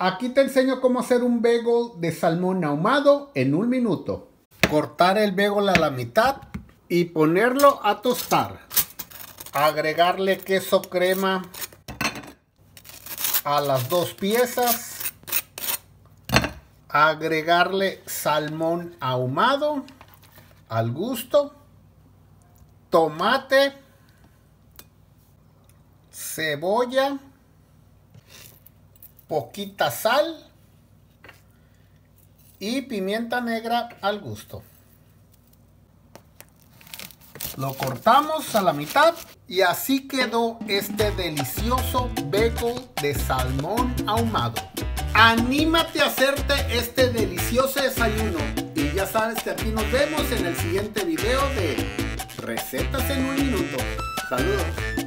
Aquí te enseño cómo hacer un bagel de salmón ahumado en 1 minuto. Cortar el bagel a la mitad y ponerlo a tostar. Agregarle queso crema a las 2 piezas. Agregarle salmón ahumado al gusto. Tomate. Cebolla. Poquita sal y pimienta negra al gusto. Lo cortamos a la mitad y así quedó este delicioso bagel de salmón ahumado. Anímate a hacerte este delicioso desayuno y ya sabes que aquí nos vemos en el siguiente video de Recetas en 1 minuto. Saludos.